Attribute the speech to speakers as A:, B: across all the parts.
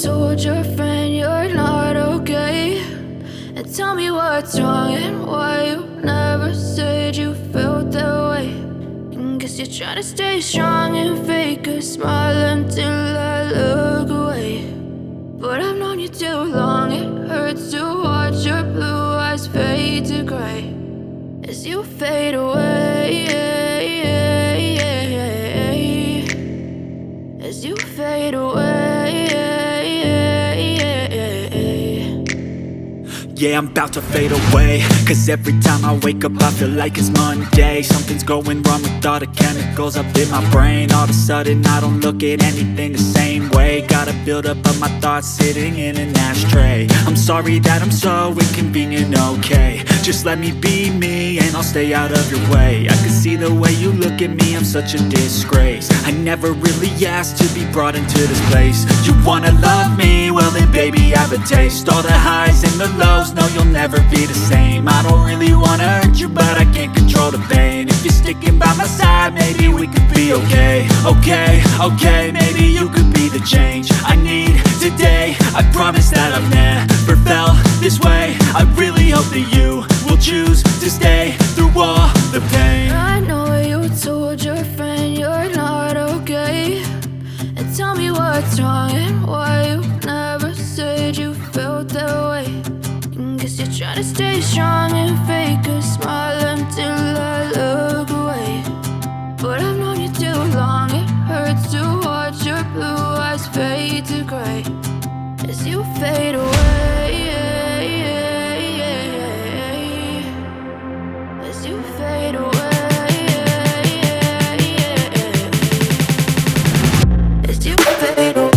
A: told your friend you're not okay, and tell me what's wrong and why you never said you felt that way. And guess you're trying to stay strong and fake a smile until I look away. But I've known you too long, it hurts to watch your blue eyes fade to gray as you fade away, as you fade away.
B: Yeah, I'm about to fade away, cause every time I wake up I feel like it's Monday. Something's going wrong with all the chemicals up in my brain. All of a sudden I don't look at anything the same way. Gotta build up of my thoughts sitting in an ashtray. I'm sorry that I'm so inconvenient, okay. Just let me be me and I'll stay out of your way. I can see the way you look at me, I'm such a disgrace. I never really asked to be brought into this place. You wanna love me? Well then baby I have a taste. All the highs and the lows, no you'll never be the same. I don't really wanna hurt you but I can't control the pain. If you're sticking by my side maybe we could be okay. Okay, maybe you could be the change I need today. I promise that I've never felt this way. I really hope that you will choose to stay through all the pain.
A: I know you told your friend you're not okay, and tell me what's wrong and why you never said you felt that way. And guess you're trying to stay strong and fake a smile until I look away. But I've known you too long, it hurts to watch your blue eyes fade to gray as you fade away, as you fade away, as you fade away.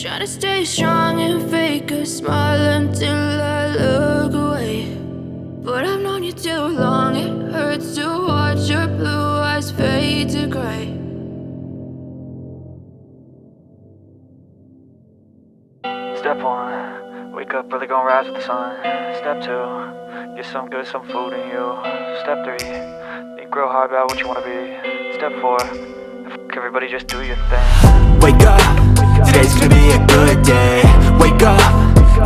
A: Try to stay strong and fake a smile until I look away. But I've known you too long, it hurts to watch your blue eyes fade to gray.
C: Step 1, wake up early, gonna rise with the sun. Step 2, get some good, some food in you. Step 3, think real hard about what you wanna be. Step 4, everybody just do your thing.
B: Wake up, today's gonna be a good day. Wake up,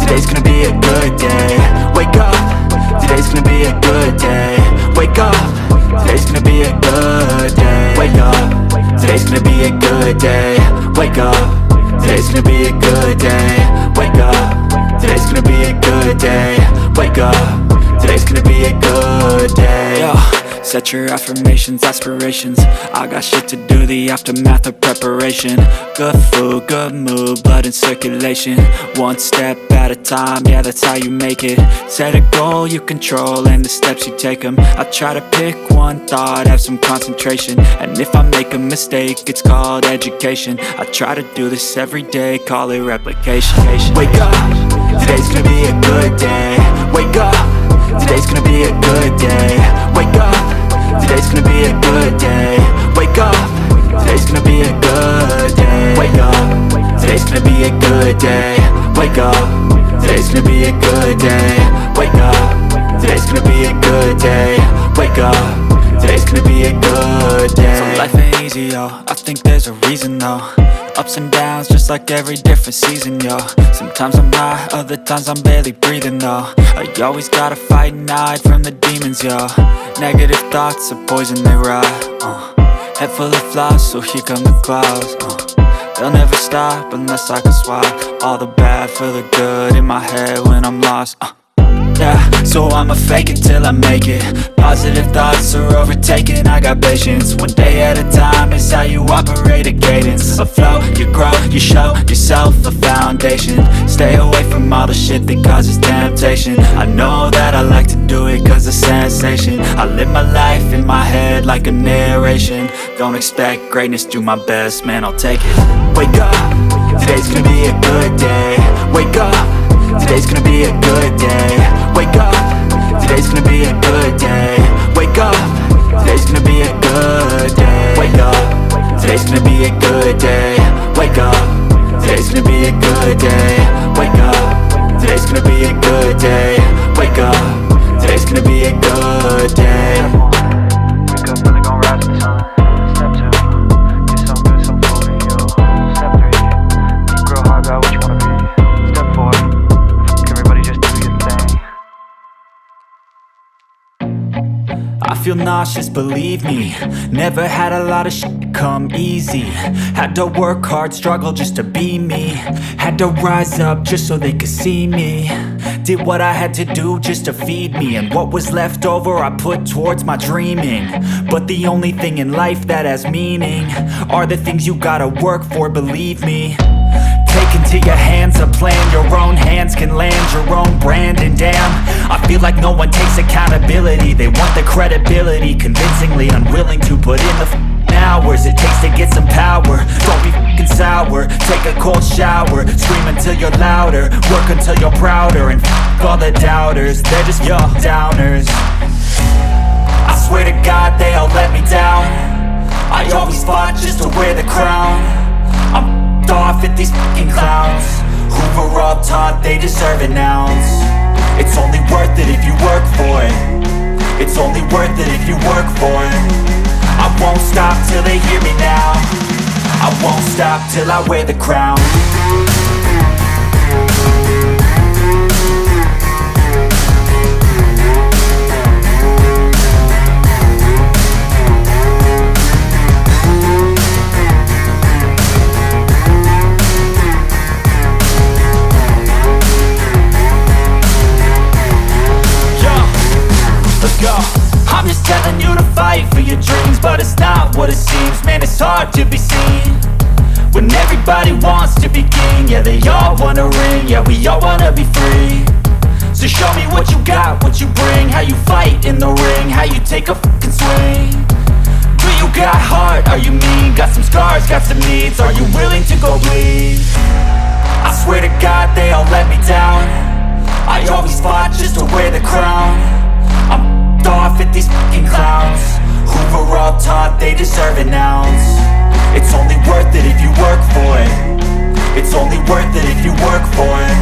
B: today's gonna be a good day. Wake up, today's gonna be a good day. Wake up, today's gonna be a good day. Wake up, today's gonna be a good day. Wake up, today's gonna be a good day. Wake up, today's gonna be a good day. Wake up, today's gonna be a good day. Yo. Set your affirmations, aspirations. I got shit to do, the aftermath of preparation. Good food, good mood, blood in circulation. One step at a time, yeah, that's how you make it. Set a goal you control and the steps you take them. I try to pick one thought, have some concentration. And if I make a mistake, it's called education. I try to do this every day, call it replication. Wake up, today's gonna be a good day. Wake up, today's gonna be a good day. Wake up, today's gonna be a good day. Wake up, today's gonna be a good day. Wake up, today's gonna be a good day. Wake up, today's gonna be a good day. Wake up, today's gonna be a good day. Wake up, today's gonna be a good day. So life ain't easy, yo, I think there's a reason though. Ups and downs, just like every different season, yo. Sometimes I'm high, other times I'm barely breathing, though. I always gotta fight and hide from the demons, yo. Negative thoughts are poison, they rot, Head full of flies, so here come the clouds, They'll never stop unless I can swap all the bad for the good in my head when I'm lost, Yeah, so I'ma fake it till I make it. Positive thoughts are overtaken, I got patience. One day at a time is how you operate a cadence. A flow, you grow, you show yourself a foundation. Stay away from all the shit that causes temptation. I know that I like to do it cause it's sensation. I live my life in my head like a narration. Don't expect greatness, do my best, man, I'll take it. Wake up, today's gonna be a good day. Wake up, today's gonna be a good day. Wake up, today's gonna be a good day. Wake up, today's gonna be a good day. Wake up, today's gonna be a good day. Wake up, today's gonna be a good day. Wake up, today's gonna be a good day. Wake up, today's gonna be a good day.
C: Wake up, really gon' rise with the sun. Step 2, get some good, some food in you. Step 3, think real hard about what you wanna be. Step 4, everybody just do your thing.
B: I feel nauseous, believe me. Never had a lot of shit come easy. Had to work hard, struggle just to be me. Had to rise up just so they could see me. Did what I had to do just to feed me. And what was left over I put towards my dreaming. But the only thing in life that has meaning are the things you gotta work for, believe me. Take into your hands a plan, your own hands can land your own brand. And damn, I feel like no one takes accountability. They want the credibility, convincingly unwilling to put in the hours it takes to get some power. Don't be f***ing sour, take a cold shower. Scream until you're louder, work until you're prouder. And f*** all the doubters, they're just your downers. I swear to God they all let me down. I always fought just to wear the crown. I'm off at these fucking clowns who were all taught they deserve an ounce. It's only worth it if you work for it. It's only worth it if you work for it. I won't stop till they hear me now. I won't stop till I wear the crown. I'm just telling you to fight for your dreams, but it's not what it seems. Man, it's hard to be seen when everybody wants to be king. Yeah, they all wanna ring, yeah, we all wanna be free. So show me what you got, what you bring, how you fight in the ring, how you take a fucking swing. Do you got heart, are you mean? Got some scars, got some needs, are you willing to go bleed? I swear to God they all let me down. I always fought just to wear the crown. I'm off at these fucking clowns who were all taught they deserve an ounce. It's only worth it if you work for it. It's only worth it if you work for it.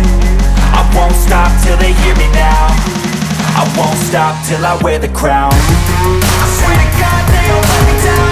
B: I won't stop till they hear me now. I won't stop till I wear the crown. I swear to God they all let me down.